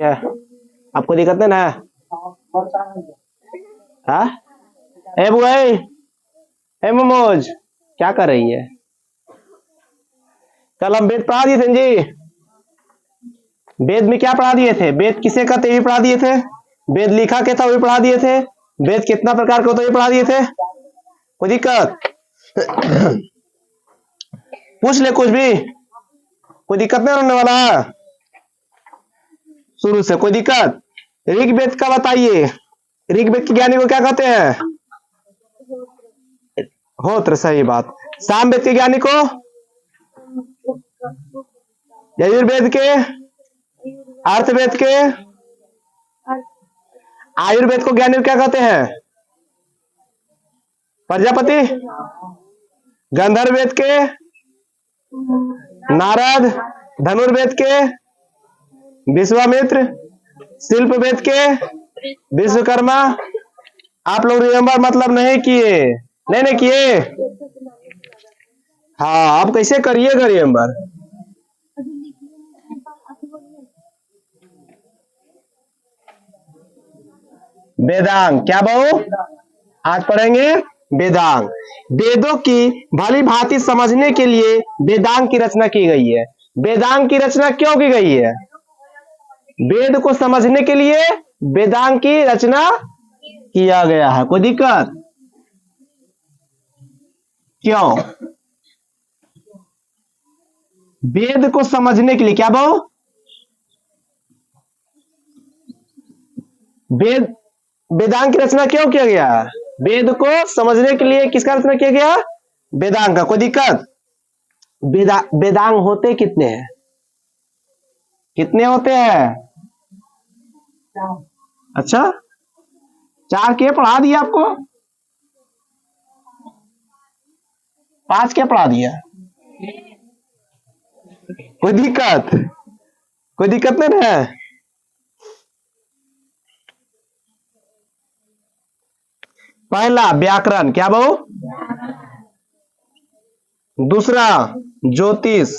क्या आपको दिक्कत नहीं ना? हाँ ए बुआई, ए मोमोज, क्या कर रही है? कल हम वेद पढ़ा दिए थे जी। वेद में क्या पढ़ा दिए थे? वेद किसे कहते हैं, ये पढ़ा दिए थे। वेद लिखा क्या था, वो भी पढ़ा दिए थे। वेद कितना प्रकार का होता है, ये पढ़ा दिए थे। कोई दिक्कत? पूछ ले कुछ भी, कोई दिक्कत नहीं होने वाला है। शुरू से कोई दिक्कत? ऋग्वेद का बताइए, ऋग्वेद के ज्ञानी को क्या कहते हैं? होत्र, सही बात। सामवेद के ज्ञानी को? यजुर्वेद के? अर्थवेद के? आयुर्वेद को ज्ञानी क्या कहते हैं? प्रजापति। गंधर्वेद के? नारद। धनुर्वेद के? विश्वामित्र। शिल्प वेद के? विश्वकर्मा। आप लोग रिमेम्बर मतलब नहीं किए? नहीं किए? हाँ, आप कैसे करिएगा रिमेम्बर? वेदांग, क्या बहु? आज पढ़ेंगे वेदांग। वेदों की भली भांति समझने के लिए वेदांग की रचना की गई है। वेदांग की रचना क्यों की गई है? वेद को समझने के लिए वेदांग की रचना किया गया है। कोई दिक्कत? क्यों? वेद को समझने के लिए, क्या बहु? वेद वेदांग की रचना क्यों किया गया? वेद को समझने के लिए किसका रचना किया गया? वेदांग का। कोई दिक्कत? वेदांग होते कितने हैं? कितने होते हैं? अच्छा, 4 के पढ़ा दिया आपको? 5 क्या पढ़ा दिया? कोई दिक्कत? कोई दिक्कत नहीं है? पहला व्याकरण, क्या बहु? दूसरा ज्योतिष।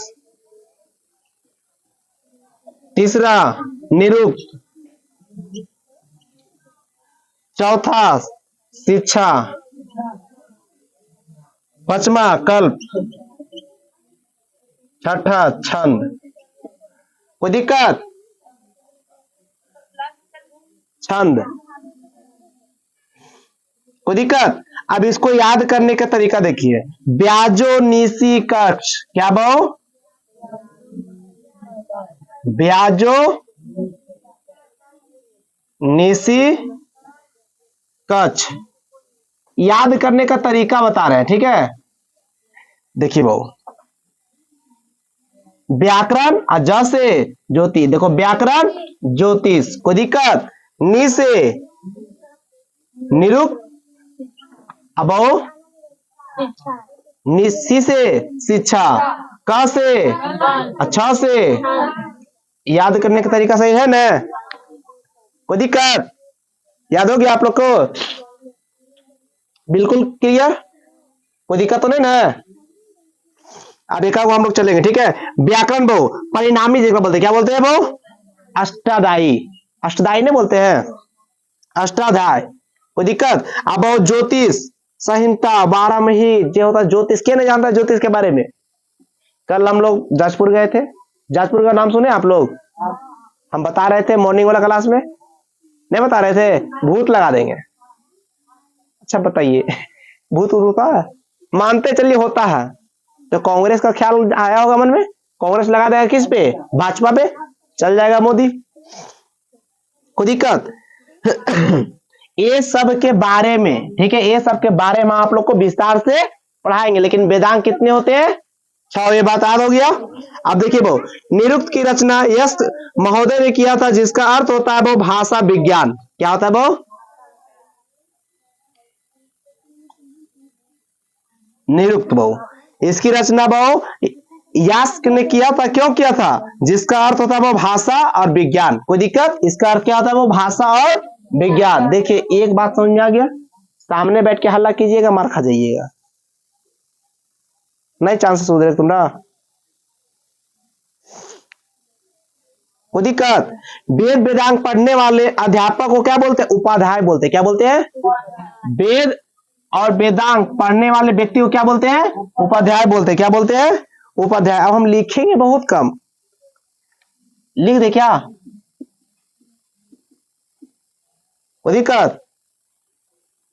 तीसरा निरुक्त। चौथा शिक्षा। पांचवा कल्प। छठा छंद। कोई दिक्कत? छंद। कोई दिक्कत? अब इसको याद करने का तरीका देखिए। ब्याजो निशी कक्ष, क्या बहु? ब्याजो निशी कक्ष, याद करने का तरीका बता रहे हैं, ठीक है? देखिए बहु, व्याकरण और ज से ज्योति, देखो व्याकरण ज्योतिष। कोई दिक्कत? नि से निरुक्त, अब निशी से शिक्षा, क से अच्छा से। याद करने का तरीका सही है ना? कोई दिक्कत? याद हो गया आप लोग को? बिल्कुल क्लियर? कोई दिक्कत तो नहीं ना? अब एक हम लोग चलेंगे, ठीक है? व्याकरण बहु परिणामी जगह बोलते हैं, क्या बोलते हैं बहु? अष्टाध्यायी। अष्टदायी नहीं बोलते हैं, अष्टाध्याय। कोई दिक्कत? अब बहु ज्योतिष संहिता 12 जो होता है ज्योतिष। क्या नहीं जानता ज्योतिष के बारे में? कल हम लोग जाजपुर गए थे, जाजपुर का नाम सुने आप लोग? हम बता रहे थे मॉर्निंग वाला क्लास में, नहीं बता रहे थे? भूत लगा देंगे। अच्छा बताइए, भूत होता है? मानते चलिए होता है, तो कांग्रेस का ख्याल आया होगा मन में, कांग्रेस लगा देगा किस पे? भाजपा पे, चल जाएगा मोदी। कोई दिक्कत? ये सब के बारे में, ठीक है, ये सब के बारे में आप लोग को विस्तार से पढ़ाएंगे। लेकिन वेदांग कितने होते हैं? 6। ये बात याद हो गया? अब देखिए वो निरुक्त की रचना यश महोदय ने किया था, जिसका अर्थ होता है वो भाषा विज्ञान। क्या होता है वो? निरुक्त बहु, इसकी रचना बहु यास्क ने किया था। क्यों किया था? जिसका अर्थ होता है वो भाषा और विज्ञान। कोई दिक्कत? इसका अर्थ क्या होता है? वो भाषा और विज्ञान। देखिए एक बात समझ में आ गया? सामने बैठ के हल्ला कीजिएगा, मार खा जाइएगा, नहीं चांसेस उधर तुम्हारा। कोई दिक्कत? वेद वेदांग पढ़ने वाले अध्यापक को क्या बोलते हैं? उपाध्याय बोलते हैं। क्या बोलते हैं? वेद और वेदांग पढ़ने वाले व्यक्ति को क्या बोलते हैं? उपाध्याय बोलते हैं। क्या बोलते हैं? उपाध्याय। अब हम लिखेंगे बहुत कम, लिख दे क्या? कोई दिक्कत?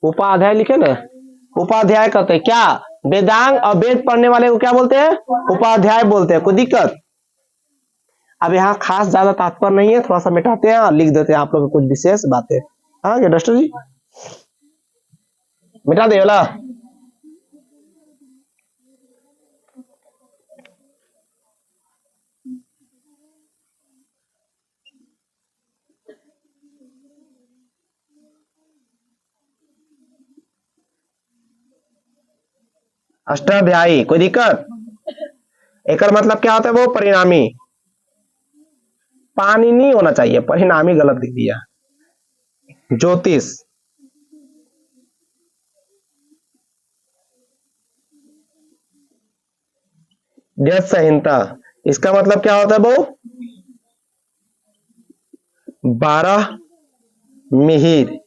उपाध्याय लिखे ना, उपाध्याय कहते हैं। क्या? वेदांग और वेद पढ़ने वाले को क्या बोलते हैं? उपाध्याय बोलते हैं। कोई दिक्कत? अब यहाँ खास ज्यादा तात्पर्य नहीं है, थोड़ा सा मिटाते हैं और लिख देते हैं आप लोग कुछ विशेष बातें। हाँ क्या डस्टर जी, मिटा दे वाला। अष्टाध्यायी। कोई दिक्कत? एक मतलब क्या होता है? वो परिणामी। पानी नहीं होना चाहिए, परिणामी गलत लिख दिया। ज्योतिष। व्यस्त संहिता, इसका मतलब क्या होता है वो? 12 मिहिर।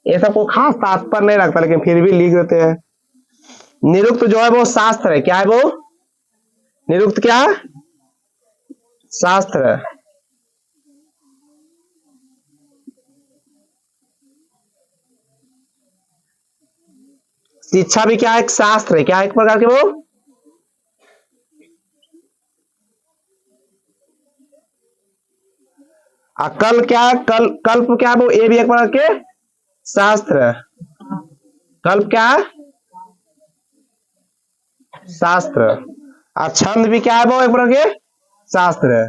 ये सब को खास तात्पर्य नहीं रखता, लेकिन फिर भी लिख देते हैं। निरुक्त जो है वो शास्त्र है। क्या है वो? निरुक्त क्या है? शास्त्र है। शिक्षा भी क्या है? एक शास्त्र है। क्या है? एक प्रकार के वो। कल क्या है? कल्प क्या है वो? ये भी एक प्रकार के शास्त्र है। कल्प क्या है? शास्त्र। और छंद भी क्या है वो? एक प्रकार के शास्त्र है।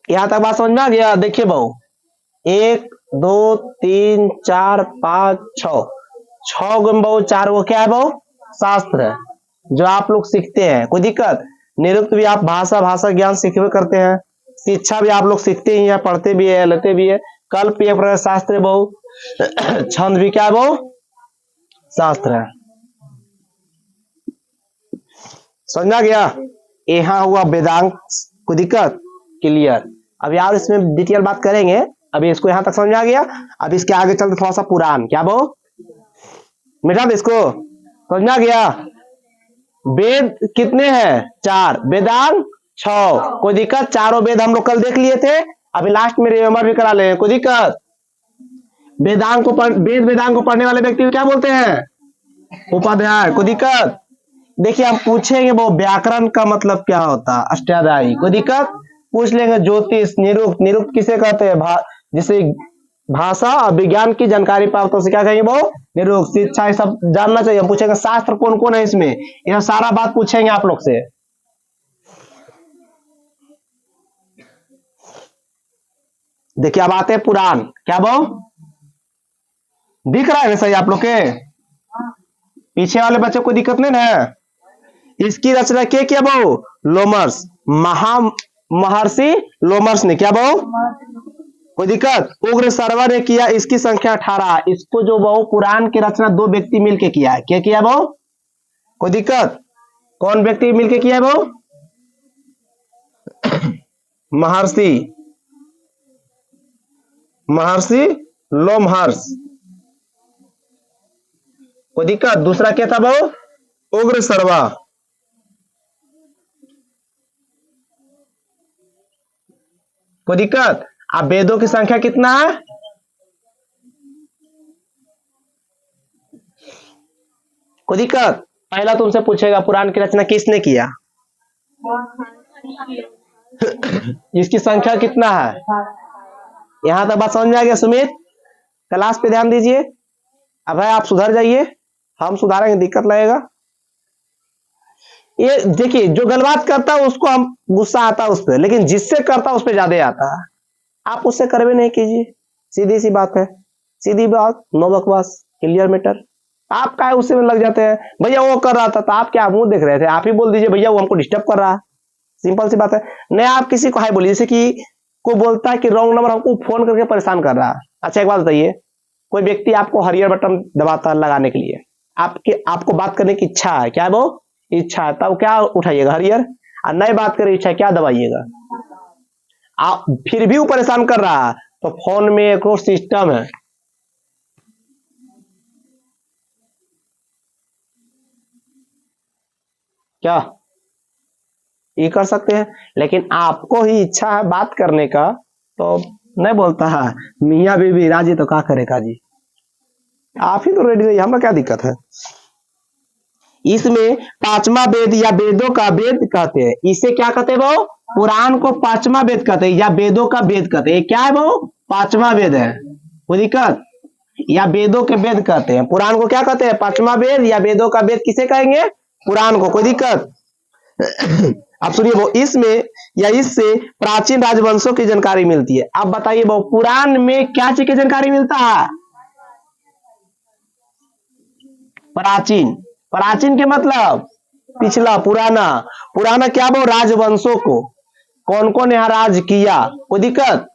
यहां तक बात समझ में आ गया? देखिए बहु, 1 2 3 4 5 6 गुण बहु 4 वो क्या है बहु? शास्त्र है, जो आप लोग सीखते हैं। कोई दिक्कत? निरुक्त भी आप भाषा ज्ञान सीखवे करते हैं। शिक्षा भी आप लोग सीखते ही हैं, पढ़ते भी है, लेते भी है। कल्प एक प्रकार शास्त्र है बहु। छंद भी क्या है बहु? शास्त्र है। समझा गया? यहाँ हुआ वेदांग। कोई दिक्कत? क्लियर? अब यार इसमें डिटेल बात करेंगे। अभी इसको यहां तक समझ आ गया। अब इसके आगे चलते थोड़ा सा पुराण। क्या बहु? मिटा दे इसको। समझा गया? वेद कितने हैं? 4। वेदांग 6। कोई दिक्कत? चारों वेद हम लोग कल देख लिए थे। अभी लास्ट में रिमेम्बर भी करा ले। कोई दिक्कत? वेदांग को वेद वेदांग को पढ़ने वाले व्यक्ति को क्या बोलते हैं? उपाध्याय। कोई दिक्कत? देखिए हम पूछेंगे वो व्याकरण का मतलब क्या होता है? अष्टाध्यायी। कोई दिक्कत? पूछ लेंगे ज्योतिष। निरुक्त, निरुक्त किसे कहते हैं? जिसे भाषा और विज्ञान की जानकारी प्राप्त हो, क्या कहेंगे वो? निरुक्त। शिक्षा ये सब जानना चाहिए। हम पूछेंगे शास्त्र कौन कौन है इसमें, यह सारा बात पूछेंगे आप लोग से। देखिए अब आते हैं पुराण। क्या वो दिख रहा है सही आप लोग के? पीछे वाले बच्चे को दिक्कत नहीं है? इसकी रचना क्या किया बहु? लोमर्स। महर्षि लोमर्स ने। क्या बहु? कोई दिक्कत? उग्र सर्वा ने किया। इसकी संख्या 18। इसको जो बहु पुराण की रचना 2 व्यक्ति मिलके किया है। क्या किया बहु? कोई दिक्कत? कौन व्यक्ति मिलके किया है बहु? महर्षि लोमहर्ष। कोई दिक्कत? दूसरा क्या था बहु? उग्र सर्वा। कोई दिक्कत? अब वेदों की संख्या कितना है? कोई दिक्कत? पहला तुमसे पूछेगा पुराण की रचना किसने किया? इसकी संख्या कितना है? यहां तक बात समझ में आ गया? सुमित क्लास पे ध्यान दीजिए। अब भाई आप सुधर जाइए, हम सुधारेंगे, दिक्कत लगेगा। ये देखिए जो गलबात करता है उसको हम गुस्सा आता है उस पर, लेकिन जिससे करता है उस पर ज्यादा आता है। आप उससे करवे नहीं कीजिए, सीधी सी बात है। सीधी बात, नो बकवास, क्लियर मैटर। आप क्या उससे में लग जाते हैं? भैया वो कर रहा था तो आप क्या मुंह देख रहे थे? आप ही बोल दीजिए भैया वो हमको डिस्टर्ब कर रहा है। सिंपल सी बात है। नहीं आप किसी को हाय बोलिए, जैसे कि कोई बोलता है कि रॉन्ग नंबर हमको फोन करके परेशान कर रहा है। अच्छा एक बात बताइए, कोई व्यक्ति आपको हरियर बटन दबाता है लगाने के लिए, आपके आपको बात करने की इच्छा है, क्या है वो इच्छा है, तब क्या उठाइएगा हरियर, और नए बात करे इच्छा क्या दबाइएगा। आप फिर भी वो परेशान कर रहा है, तो फोन में एक और सिस्टम है, क्या ये कर सकते हैं, लेकिन आपको ही इच्छा है बात करने का, तो नहीं बोलता है मियाँ बीबी राजी तो क्या करेगा जी, आप ही तो रेडी रहिए, हमें क्या दिक्कत है। इसमें पांचवा वेद या वेदों का वेद कहते हैं, इसे क्या कहते हैं वो, पुराण को पांचवा वेद कहते हैं या वेदों का वेद कहते हैं, क्या है वो पांचवा वेद है, कोई दिक्कत, या वेदों के वेद कहते हैं, पुराण को क्या कहते हैं पांचवा वेद, या वेदों का वेद किसे कहेंगे, पुराण को, कोई दिक्कत। अब सुनिए वो, इसमें या इससे प्राचीन राजवंशों की जानकारी मिलती है। अब बताइए वो पुराण में क्या चीज की जानकारी मिलता है, प्राचीन, प्राचीन के मतलब पिछला, पुराना, पुराना क्या वो राजवंशों को, कौन कौन यहाँ राज किया, कोई दिक्कत।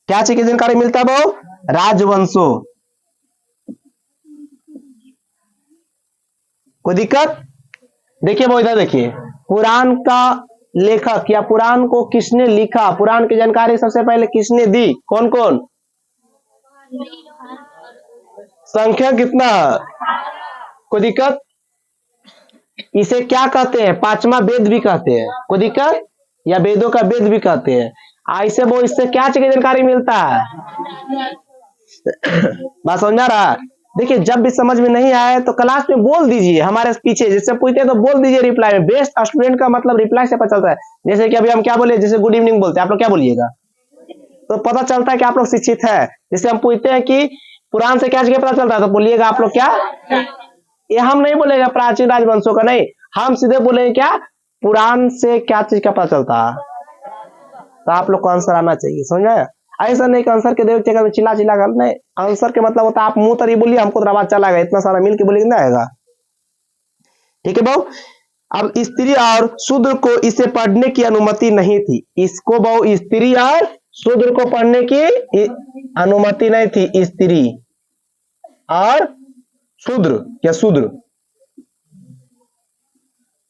क्या चीज की जानकारी मिलता है वो, राजवंशों, कोई दिक्कत। देखिए वो इधर देखिए, पुराण का लेखक या पुराण को किसने लिखा, पुराण की जानकारी सबसे पहले किसने दी, कौन कौन, संख्या कितना है, कोई दिक्कत। इसे क्या कहते हैं, पांचवा वेद भी कहते हैं, कोई दिक्कत, या वेदों का वेद भी कहते हैं। ऐसे वो इससे क्या चीज की जानकारी मिलता है। बात समझ में आ रहा है। देखिए जब भी समझ में नहीं आए तो क्लास में बोल दीजिए, हमारे पीछे जैसे पूछते हैं तो बोल दीजिए रिप्लाई में, बेस्ट स्टूडेंट का मतलब रिप्लाई से पता चलता है। जैसे कि अभी हम क्या बोले, जैसे गुड इवनिंग बोलते हैं, आप लोग क्या बोलिएगा, तो पता चलता है कि आप लोग शिक्षित है। जैसे हम पूछते हैं कि पुराण से क्या चीज पता चलता है, तो बोलिएगा आप लोग क्या, ये हम नहीं बोलेगा प्राचीन राजवंशों का नहीं, हम सीधे बोलेंगे क्या, पुराण से क्या चीज का पता चलता है। तो आप लोग को आंसर आना चाहिए, समझ आया। ऐसा नहीं कि आंसर के देव चिल्ला चिल्ला कर, नहीं, आंसर के मतलब होता है आप मुंह तरी बोलिए, हमको तो आवाज चला गया, इतना सारा मिल के बोलिए ना आएगा, ठीक है बहु। अब स्त्री और शूद्र को इसे पढ़ने की अनुमति नहीं थी, इसको बहु स्त्री और शूद्र को पढ़ने की अनुमति नहीं थी, स्त्री और शूद्र या शूद्र,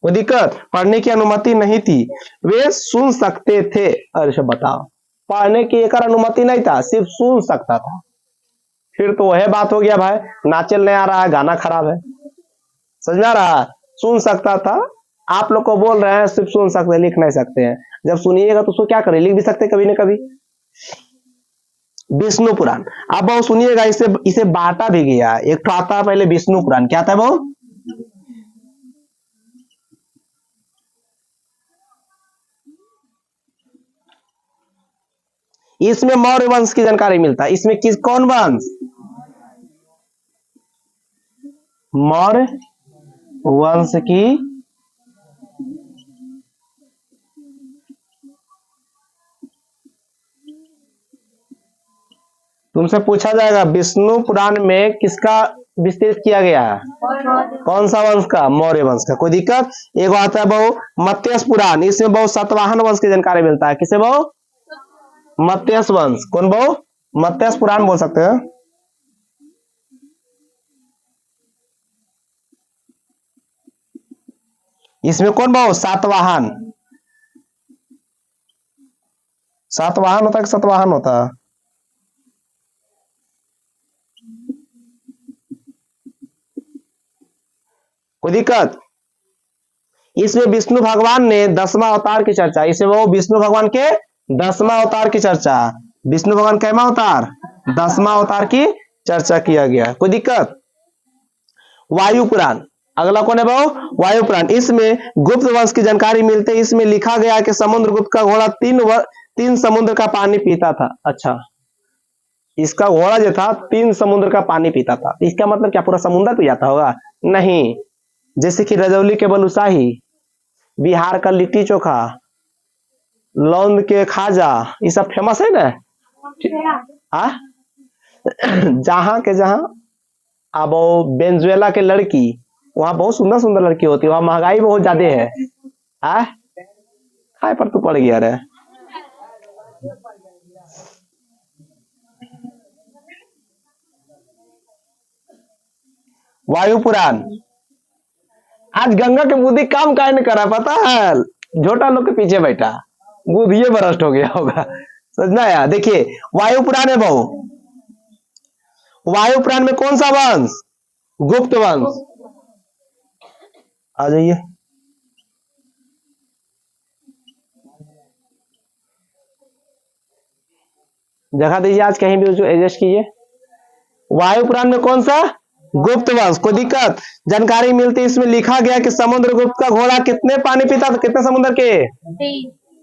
कोई दिक्कत, पढ़ने की अनुमति नहीं थी, वे सुन सकते थे। अरे बताओ, पढ़ने की एक अनुमति नहीं था, सिर्फ सुन सकता था, फिर तो वह बात हो गया भाई, नाचल नहीं आ रहा है, गाना खराब है, समझ में आ रहा है, सुन सकता था। आप लोग को बोल रहे हैं सिर्फ सुन सकते हैं, लिख नहीं सकते हैं, जब सुनिएगा तो उसको क्या करें, लिख भी सकते कभी न कभी। विष्णु पुराण, अब वो सुनिएगा, इसे इसे बांटा भी गया, एक तो आता है पहले विष्णु पुराण, क्या था वो, इसमें मौर्य वंश की जानकारी मिलता है, इसमें किस कौन वंश, मौर्य वंश की, तुमसे पूछा जाएगा विष्णु पुराण में किसका विस्तृत किया गया है, कौन सा वंश का, मौर्य वंश का, कोई दिक्कत। एक आता है बहु मत्स्य पुराण, इसमें बहु सतवाहन वंश की जानकारी मिलता है, किसे बहु, मत्स्य वंश, कौन बहु, मत्स्य पुराण बोल सकते हैं। इसमें कौन बहु, सातवाहन, सातवाहन होता है कि सतवाहन होता है, कोई दिक्कत। इसमें विष्णु भगवान ने 10वां अवतार की चर्चा, इसे वो विष्णु भगवान के 10वां अवतार की चर्चा, विष्णु भगवान कैमा अवतार, 10वां अवतार की चर्चा किया गया, कोई दिक्कत। वायु पुराण, अगला कौन है वो, वायु पुराण, इसमें गुप्त वंश की जानकारी मिलती है, इसमें लिखा गया कि समुद्रगुप्त का घोड़ा तीन समुद्र का पानी पीता था। अच्छा, इसका घोड़ा जो था 3 समुद्र का पानी पीता था, इसका मतलब क्या पूरा समुद्र पी जाता होगा, नहीं। जैसे कि रजौली के बलुसाही, बिहार का लिट्टी चोखा, लौंद के खाजा, ये सब फेमस है ना। जहां के जहां, अब वेनेजुएला के लड़की, वहां बहुत सुंदर सुंदर लड़की होती है, वहां महंगाई बहुत ज्यादा है, आ? खाए पर तू पड़ गया रे। वायु पुराण। आज गंगा के बुद्धि काम काय नहीं करा, पता है? झोटा लोग के पीछे बैठा, बुद्धि भ्रष्ट हो गया होगा। समझना यार। देखिए वायु पुराण है बहु, वायु पुराण में कौन सा वंश? गुप्त वंश। आ जाइए, जगह दीजिए, आज कहीं भी एडजस्ट कीजिए। वायु पुराण में कौन सा? गुप्त वंश। कोई दिक्कत? जानकारी मिलती है, इसमें लिखा गया कि समुद्रगुप्त का घोड़ा कितने पानी पीता था? कितने समुद्र के?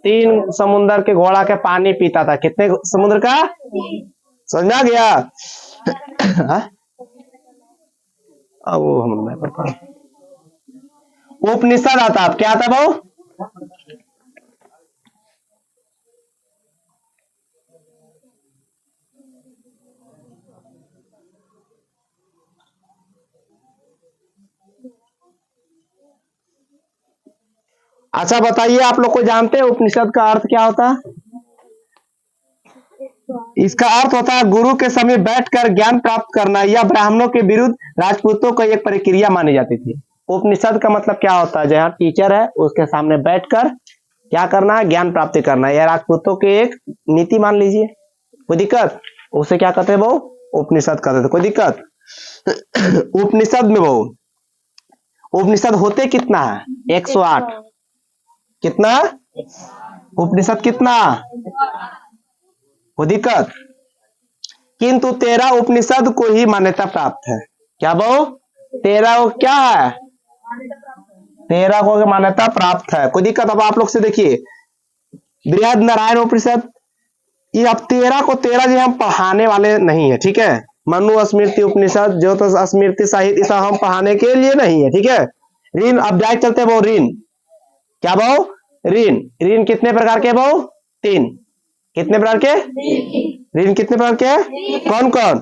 3 समुद्र के घोड़ा के पानी पीता था। कितने समुद्र का? समझा गया? अब वो हम नहीं पढ़ पा। उपनिषद आता, आप क्या आता भाऊ? अच्छा बताइए, आप लोग को जानते हैं उपनिषद का अर्थ क्या होता है? इसका अर्थ होता है गुरु के समीप बैठकर ज्ञान प्राप्त करना, या ब्राह्मणों के विरुद्ध राजपूतों को एक प्रक्रिया मानी जाती थी। उपनिषद का मतलब क्या होता है? जहाँ टीचर है उसके सामने बैठकर क्या करना है? ज्ञान प्राप्ति करना है, या राजपूतों की एक नीति मान लीजिए। कोई दिक्कत? उसे क्या कहते हैं वो? उपनिषद कहते थे। कोई दिक्कत? उपनिषद में वो उपनिषद होते कितना है? 108। कितना? उपनिषद कितना? कोई दिक्कत? किंतु 13 उपनिषद को ही मान्यता प्राप्त है। क्या वो? 13 को क्या है? 13 को मान्यता प्राप्त है। कोई दिक्कत? अब आप लोग से देखिए, बृहद नारायण उपनिषद, ये अब 13 को 13 जी हम पढ़ाने वाले नहीं है, ठीक है? मनु स्मृति उपनिषद, ज्योतिष स्मृति साहित्य, इसे हम पढ़ाने के लिए नहीं है, ठीक है? ऋण, अब डायरेक्ट चलते हैं वो ऋण। क्या भाव? ऋण। ऋण कितने प्रकार के भाव? 3। कितने प्रकार के? ऋण कितने प्रकार के? कौन कौन?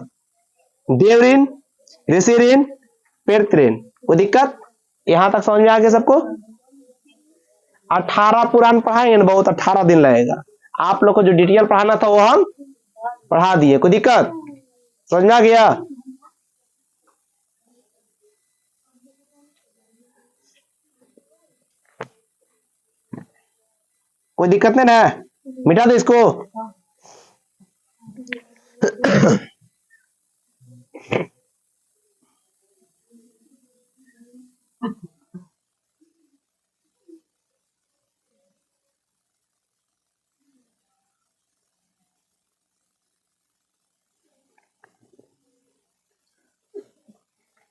देव ऋण, ऋषि ऋण, प्रेत ऋण। कोई दिक्कत? यहां तक समझ में आ गया सबको? 18 पुराण पढ़ाएंगे ना, बहुत 18 दिन लगेगा। आप लोग को जो डिटेल पढ़ाना था वो हम पढ़ा दिए। कोई दिक्कत? समझ में आ गया? कोई दिक्कत नहीं ना? मिटा दो इसको।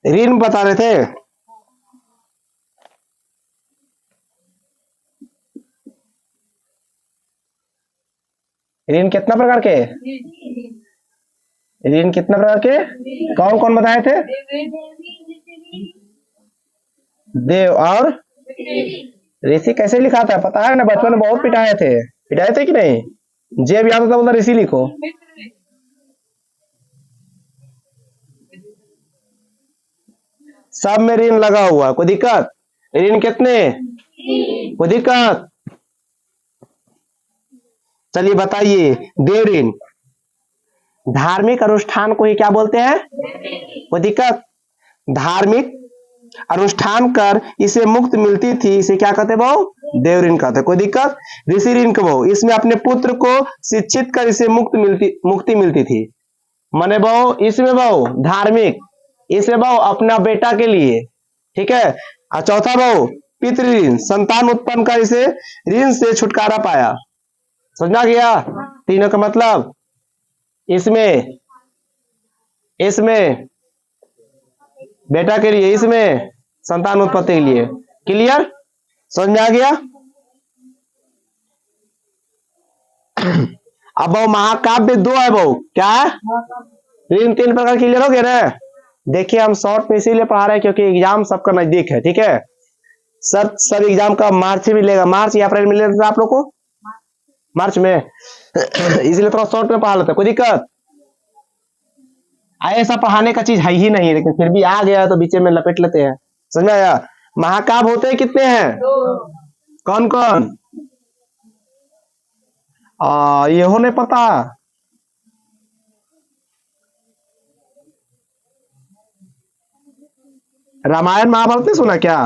ऋण बता रहे थे। ऋण कितना प्रकार के? ऋण कितना प्रकार के? कौन कौन बताए थे? देव और ऋषि। कैसे लिखा था पता है ना? बचपन में बहुत पिटाए थे। पिटाए थे कि नहीं? जेब याद होता बोलता ऋषि लिखो। सब में ऋण लगा हुआ। कोई दिक्कत? ऋण कितने? कोई दिक्कत? चलिए बताइए। देव ऋण, धार्मिक अनुष्ठान को ही क्या बोलते हैं? कोई दिक्कत? धार्मिक अनुष्ठान कर इसे मुक्त मिलती थी, इसे क्या कहते भाव? देव ऋण कहते। कोई दिक्कत? ऋषि ऋण को इसमें अपने पुत्र को शिक्षित कर इसे मुक्ति मिलती थी। माने भाव इसमें भाव धार्मिक, इसमें भाव अपना बेटा के लिए, ठीक है? और चौथा भाव पितृ ऋण, संतान उत्पन्न कर इसे ऋण से छुटकारा पाया। समझा गया? तीनों का मतलब इसमें इसमें बेटा के लिए, इसमें संतान उत्पत्ति के लिए। क्लियर? समझ में आ गया? अब वो महाकाव्य 2 है वो क्या है? ऋण 3 प्रकार। क्लियर हो गया ना? देखिए हम शॉर्ट में इसीलिए पढ़ा रहे हैं क्योंकि एग्जाम सबका नजदीक है, ठीक है? सब एग्जाम का मार्च में मिलेगा, मार्च या अप्रैल में मिलेगा आप लोग को, मार्च में। इसलिए थोड़ा शॉर्ट में पढ़ा लेते हैं। कोई दिक्कत? ऐसा पढ़ाने का चीज है ही नहीं, लेकिन फिर भी आ गया तो बीच में लपेट लेते हैं। समझ में आया? महाकाव्य होते कितने हैं? कौन कौन? ये हो नहीं पता। रामायण महाभारत नहीं सुना क्या?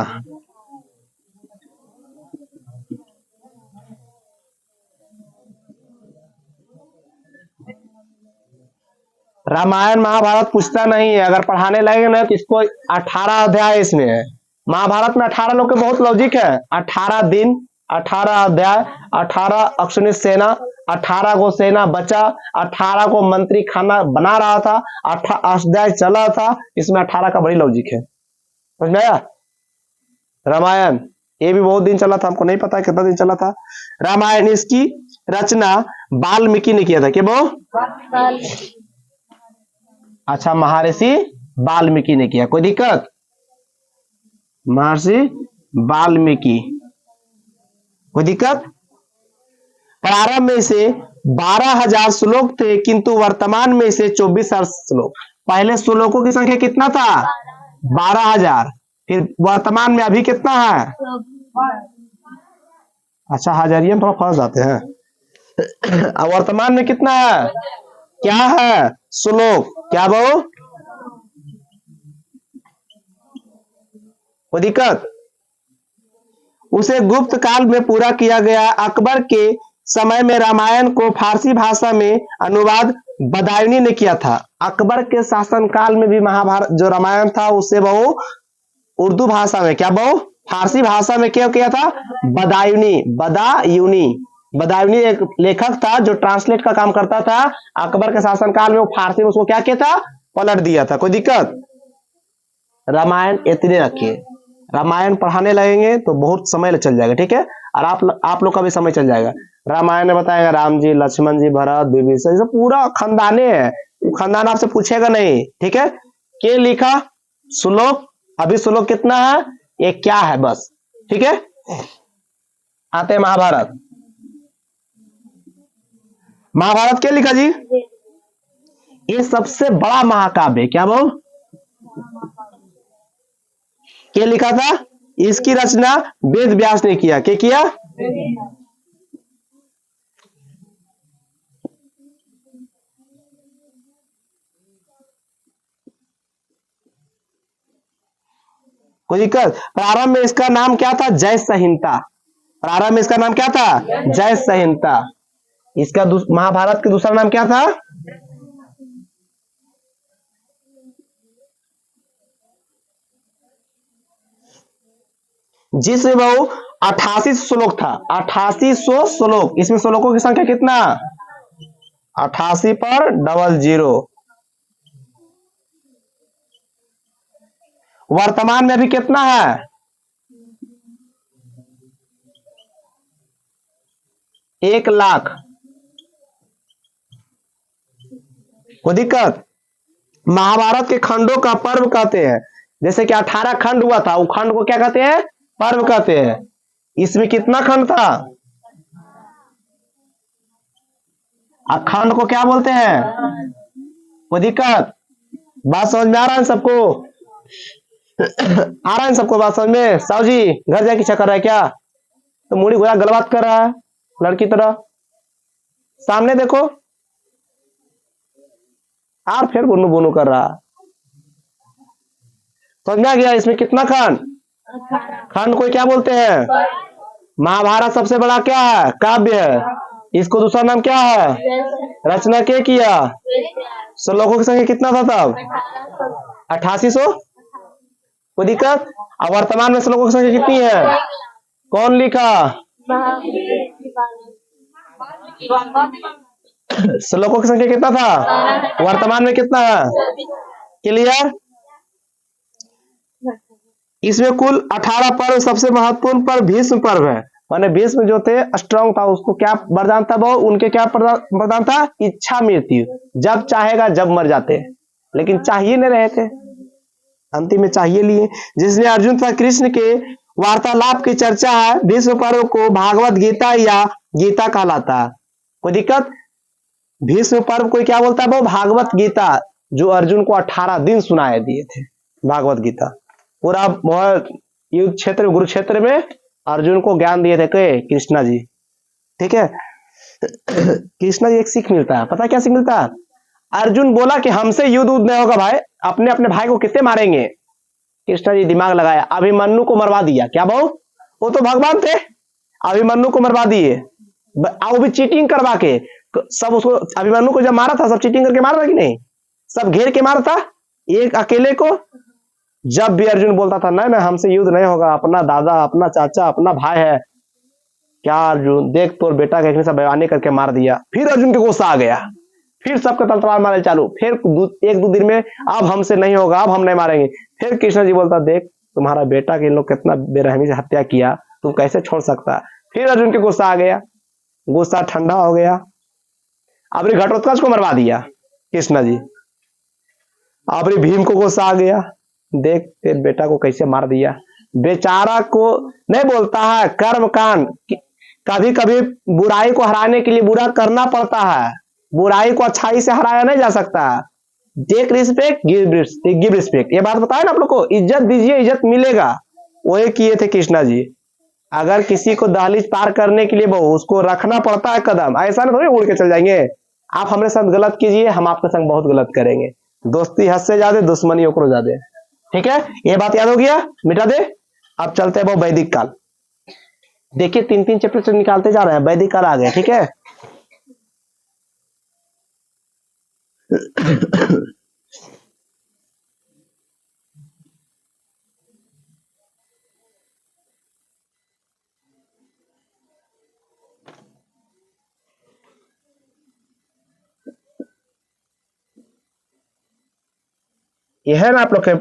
रामायण महाभारत पूछता नहीं है, अगर पढ़ाने लगेगा ना तो इसको 18 अध्याय इसमें है। महाभारत में 18 लोग के बहुत लॉजिक है। 18 दिन, 18 अध्याय, 18 अक्षुणी सेना, 18 को सेना बचा, 18 को मंत्री खाना बना रहा था, 18 अध्याय चला था, इसमें 18 का बड़ी लॉजिक है। समझ में आया? रामायण ये भी बहुत दिन चला था, हमको नहीं पता कितना दिन चला था रामायण। इसकी रचना वाल्मीकि ने किया था। क्या वो? अच्छा, महर्षि वाल्मीकि ने किया। कोई दिक्कत? महर्षि वाल्मीकि, कोई दिक्कत? प्रारंभ में से 12,000 श्लोक थे, किंतु वर्तमान में से 24,000 श्लोक। पहले श्लोकों की संख्या कितना था? 12,000। फिर वर्तमान में अभी कितना है? अच्छा, हजारिये में थोड़ा फंस जाते हैं। अब वर्तमान में कितना है? क्या है? श्लोक। क्या वो? कोई दिक्कत? उसे गुप्त काल में पूरा किया गया। अकबर के समय में रामायण को फारसी भाषा में अनुवाद बदायूनी ने किया था। अकबर के शासन काल में भी महाभारत जो रामायण था उसे वो उर्दू भाषा में, क्या वो फारसी भाषा में क्या किया था? बदायूनी। बदायूनी एक लेखक था जो ट्रांसलेट का काम करता था। अकबर के शासन काल में वो फारसी में उसको क्या किया था? पलट दिया था। कोई दिक्कत? रामायण इतने रखिए। रामायण पढ़ाने लगेंगे तो बहुत समय चल जाएगा, ठीक है? और आप लोग का भी समय चल जाएगा। रामायण में बताएगा राम जी, लक्ष्मण जी, भरत, विभीषण, पूरा खानदाने है। खानदान आपसे पूछेगा नहीं, ठीक है? के लिखा? श्लोक। अभी श्लोक कितना है? ये क्या है बस, ठीक है? आते हैं महाभारत। महाभारत क्या लिखा जी? ये सबसे बड़ा महाकाव्य। क्या वो? क्या लिखा था? इसकी रचना वेद व्यास ने किया। क्या किया? कोई दिक्कत? प्रारंभ में इसका नाम क्या था? जय संहिता। प्रारंभ में इसका नाम क्या था? जय संहिता। इसका महाभारत का दूसरा नाम क्या था? जिसमें वो 88 श्लोक था। 8800 श्लोक। इसमें श्लोकों की संख्या कितना? 88 पर 00। वर्तमान में अभी कितना है? 1,00,000। कोई दिक्कत? महाभारत के खंडों का पर्व कहते हैं। जैसे कि 18 खंड हुआ था, वो खंड को क्या कहते हैं? पर्व कहते हैं। इसमें कितना खंड था? अखंड को क्या बोलते हैं? कोई दिक्कत? बात समझ में आ रहा है सबको? आ रहा है सबको बात समझ में? साहु जी घर जाके क्या कर रहा है? क्या तो मुड़ी घोड़ा गलबात कर रहा है लड़की तरह? सामने देखो। और फिर बुनु बुनु कर रहा। समझ में आ गया? इसमें कितना खंड? खंड को क्या बोलते हैं? महाभारत सबसे बड़ा क्या है? काव्य है। इसको दूसरा नाम क्या है? रचना क्या किया? श्लोकों की संख्या कितना था तब? 8800। कोई दिक्कत? अब वर्तमान में श्लोकों की संख्या कितनी है? कौन लिखा? श्लोकों की संख्या कितना था? वर्तमान में कितना है? क्लियर? इसमें कुल 18 पर्व। सबसे महत्वपूर्ण पर्व भीष्म पर्व है। माने भीष्म जो थे स्ट्रांग था, उसको क्या वरदान था? वो उनके क्या वरदान था? इच्छा मृत्यु। जब चाहेगा जब मर जाते, लेकिन चाहिए नहीं रहे थे, अंतिम में चाहिए लिए। जिसमें अर्जुन तथा कृष्ण के वार्तालाप की चर्चा है। भीष्म पर्व को भागवत गीता या गीता कहलाता है। कोई दिक्कत? भीष्म पर्व को क्या बोलता है? वो भागवत गीता, जो अर्जुन को 18 दिन सुनाए दिए थे। भागवत गीता पूरा युद्ध क्षेत्र, कुरुक्षेत्र में अर्जुन को ज्ञान दिए थे कृष्णा जी, ठीक है? कृष्णा जी एक सीख मिलता है। पता क्या सीख मिलता है? अर्जुन बोला कि हमसे युद्ध नहीं होगा भाई, अपने अपने भाई को कितने मारेंगे? कृष्ण जी दिमाग लगाया, अभिमन्यु को मरवा दिया। क्या बहु, वो तो भगवान थे, अभिमन्यु को मरवा दिए, वो भी चीटिंग करवा के। सब उसको, अभिमन्यु को जब मारा था सब चीटिंग करके मारा था कि नहीं, सब घेर के मारा था एक अकेले को। जब भी अर्जुन बोलता था नहीं नहीं हमसे युद्ध नहीं होगा, अपना दादा अपना चाचा अपना भाई है, क्या अर्जुन देख तो बेटा के सब बेईमानी करके मार दिया। फिर अर्जुन के गुस्सा आ गया, फिर सबके तलवार मारे चालू, फिर एक दो दिन में अब हमसे नहीं होगा, अब हम नहीं मारेंगे। फिर कृष्ण जी बोलता देख तुम्हारा बेटा के इन लोग कितना बेरहमी से हत्या किया, तुम कैसे छोड़ सकता। फिर अर्जुन के गुस्सा आ गया, गुस्सा ठंडा हो गया, अब घटोत्कच को मरवा दिया कृष्ण जी। अब भीम को गुस्सा आ गया, देख तेरे बेटा को कैसे मार दिया। बेचारा को नहीं बोलता है कर्म कांड, कभी कभी बुराई को हराने के लिए बुरा करना पड़ता है, बुराई को अच्छाई से हराया नहीं जा सकता। टेक रिस्पेक्ट गिव रिस्पेक्ट, ये बात बताया ना आप लोग को, इज्जत दीजिए इज्जत मिलेगा, वही किए थे कृष्णा जी। अगर किसी को दहलीज पार करने के लिए बहु उसको रखना पड़ता है कदम, ऐसा नहीं थोड़ी उड़ के चल जाएंगे। आप हमारे साथ गलत कीजिए, हम आपके संग बहुत गलत करेंगे। दोस्ती हद से ज्यादा, दुश्मनी ओकरो ज्यादा। ठीक है, ये बात याद हो गया, मिटा दे। अब चलते हैं वो वैदिक काल। देखिए 3-3 चैप्टर से निकालते जा रहे हैं, वैदिक काल आ गए। ठीक है, ये है ना आप लोग के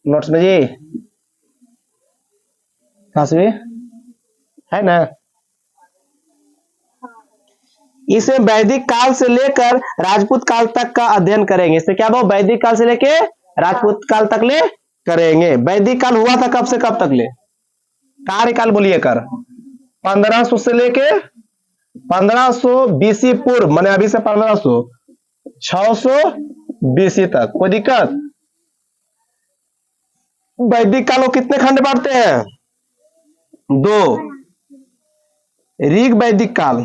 नोट्स में जी, खासवी है ना। इसे वैदिक काल से लेकर राजपूत काल तक का अध्ययन करेंगे। इससे क्या वो वैदिक काल से लेके राजपूत काल तक ले करेंगे। वैदिक काल हुआ था कब से कब तक ले, कार्यकाल बोलिए कर 1500 से लेके 1500 बीसी पूर्व, माने अभी से 1500 600 बीसी तक। कोई दिक्कत। वैदिक काल को कितने खंड बांटते हैं, 2। ऋग वैदिक काल,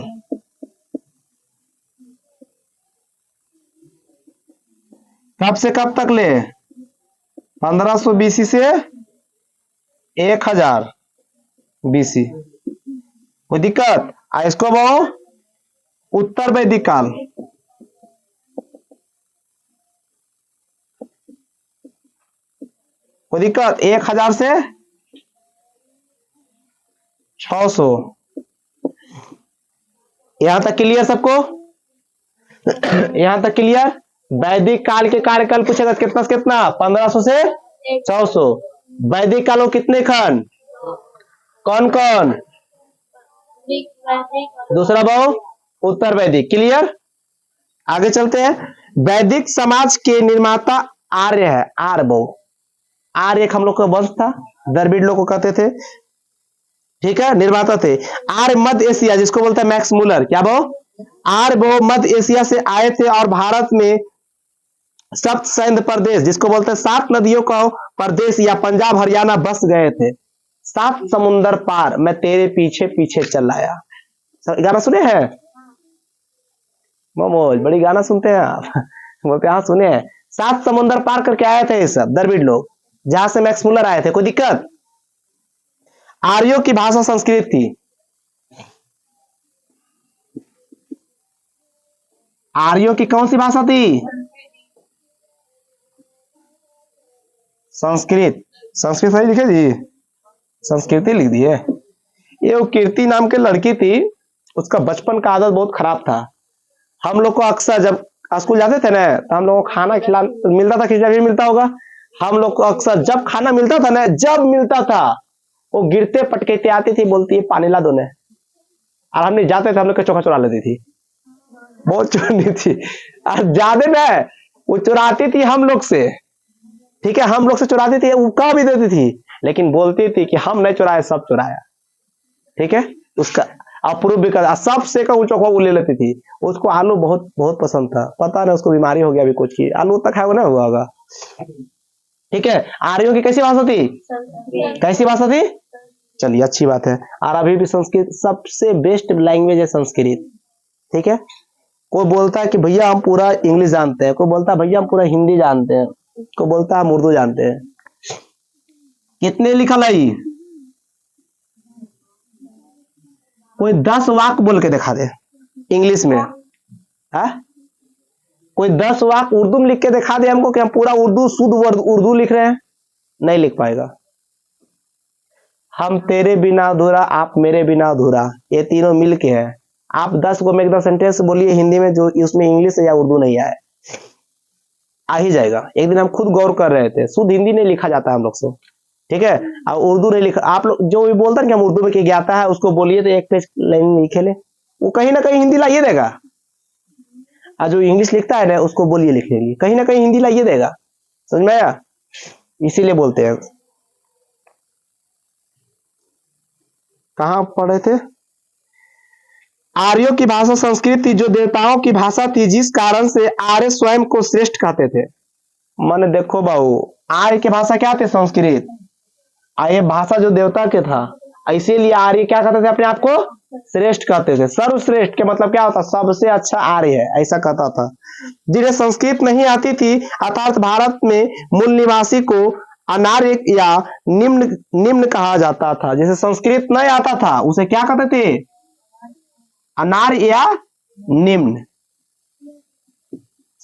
कब से कब तक ले, 1500 बीसी से 1000 बीसी। कोई दिक्कत। इसको वो उत्तर वैदिक काल, कोई दिक्कत। 1000 से 600, यहां तक क्लियर सबको, यहां तक क्लियर। वैदिक काल के कार्यकाल पूछेगा कितना से कितना, 1500 से 600। वैदिक काल को कितने खंड, कौन कौन, दूसरा बहु उत्तर वैदिक। क्लियर। आगे चलते हैं। वैदिक समाज के निर्माता आर्य है, आर्य बहु, आर्य एक हम लोग का वंश था, द्रविड़ लोग को कहते थे। ठीक है, निर्माता थे। आर्य मध्य एशिया, जिसको बोलता है मैक्स मुलर, क्या वो आर्य वो मध्य एशिया से आए थे और भारत में सप्त सैन्य प्रदेश, जिसको बोलते हैं 7 नदियों का प्रदेश या पंजाब हरियाणा बस गए थे। 7 समुंदर पार मैं तेरे पीछे पीछे चल आया। गाना सुने हैं मोमोज, बड़ी गाना सुनते हैं आप। बोलते हाँ सुने हैं। 7 समुंदर पार करके आए थे ये सब द्रविड़ लोग, जहां से मैक्स मुलर आए थे। कोई दिक्कत। आर्यों की भाषा संस्कृत थी। आर्यों की कौन सी भाषा थी, संस्कृत। संस्कृत सही लिखे जी, संस्कृति लिख दी है। ये वो कीर्ति नाम की लड़की थी, उसका बचपन का आदत बहुत खराब था। हम लोग को अक्सर जब स्कूल जाते थे ना, तो हम लोग को खाना खिला मिलता था, खिचड़ी मिलता होगा। हम लोग को अक्सर जब खाना मिलता था ना, जब मिलता था वो गिरते पटकेते आती थी, बोलती है पानी ला दो ने, और हम नहीं जाते थे, हम लोग का चोखा चुरा लेती थी। बहुत चोरनी थी, और ज्यादा ना वो चुराती थी हम लोग से। ठीक है, हम लोग से चुराती थी, वो कह भी देती थी, लेकिन बोलती थी कि हम नहीं चुराए, सब चुराया। ठीक है, उसका अप्रूव भी कर, सबसे का वो चोखा वो ले लेती थी। उसको आलू बहुत बहुत पसंद था, पता नहीं उसको बीमारी हो गया अभी कुछ की, आलू तक खाया ना हुआ होगा। ठीक है, आर्यों की कैसी भाषा थी, कैसी भाषा थी, चलिए अच्छी बात है। और अभी भी संस्कृत सबसे बेस्ट लैंग्वेज है संस्कृत। ठीक है, कोई बोलता है कि भैया हम पूरा इंग्लिश जानते हैं, कोई बोलता है भैया हम पूरा हिंदी जानते हैं, कोई बोलता है हम उर्दू जानते हैं। कितने लिखल है? कोई 10 वाक्य बोल के दिखा दे इंग्लिश में। है? कोई 10 वाक्य उर्दू में लिख के दिखा दे हमको कि हम पूरा उर्दू शुद्ध उर्दू लिख रहे हैं। नहीं लिख पाएगा। हम तेरे बिना अधूरा, आप मेरे बिना अधूरा, ये तीनों मिल के है। आप 10 को मेक द सेंटेंस बोलिए हिंदी में जो उसमें इंग्लिश या उर्दू नहीं आए, आ ही जाएगा। एक दिन हम खुद गौर कर रहे थे, शुद्ध हिंदी नहीं लिखा जाता हम लोग से, ठीक है। और उर्दू नहीं लिखा, आप लोग जो भी बोलते हैं कि हम उर्दू में क्या आता है उसको बोलिए तो एक पेज लाइन लिखे ले, वो कहीं ना कहीं हिंदी लाइए देगा। और जो इंग्लिश लिखता है ना उसको बोलिए लिखने के लिए, कहीं ना कहीं हिंदी लाइए देगा। समझ में आया? इसीलिए बोलते हैं। कहाँ पढ़े थे? आर्यों की भाषा संस्कृत थी, जो देवताओं की भाषा थी, जिस कारण से आर्य स्वयं को श्रेष्ठ कहते थे। माने देखो बाबू, आर्य की भाषा क्या थी? संस्कृत। और ये भाषा जो देवता के था, इसीलिए आर्य क्या कहते थे? अपने आप को श्रेष्ठ कहते थे। सर्वश्रेष्ठ के मतलब क्या होता? सबसे अच्छा आर्य है, ऐसा कहता था। जिन्हें संस्कृत नहीं आती थी, अर्थात भारत में मूल निवासी को अनार्य या निम्न निम्न कहा जाता था। जैसे संस्कृत नहीं आता था उसे क्या कहते थे? अनार्य या निम्न।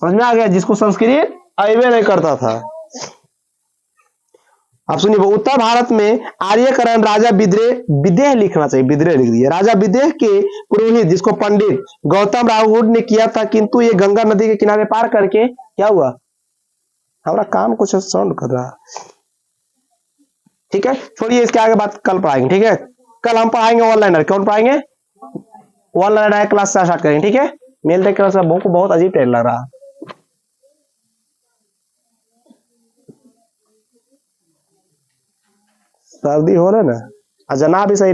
समझ में आ गया? जिसको संस्कृत अयबे नहीं करता था। अब सुनिए, उत्तर भारत में आर्यकरण राजा विद्रेह, विदेह लिखना चाहिए, विद्रेह लिख दिया। राजा विदेह के पुरोहित जिसको पंडित गौतम राहुल ने किया था, किंतु ये गंगा नदी के किनारे पार करके क्या हुआ? हमारा काम कुछ साउंड कर रहा है, ठीक है। छोड़िए, इसके आगे बात कल पढ़ाएंगे, ठीक है। कल हम पढ़ाएंगे ऑनलाइनर। कौन पढ़ाएंगे? ऑनलाइन क्लास से स्टार्ट करेंगे, ठीक है। मिलते क्लास में को बहुत अजीब टाइम लग रहा। सर्दी हो रहा है ना, जना भी सही नहीं।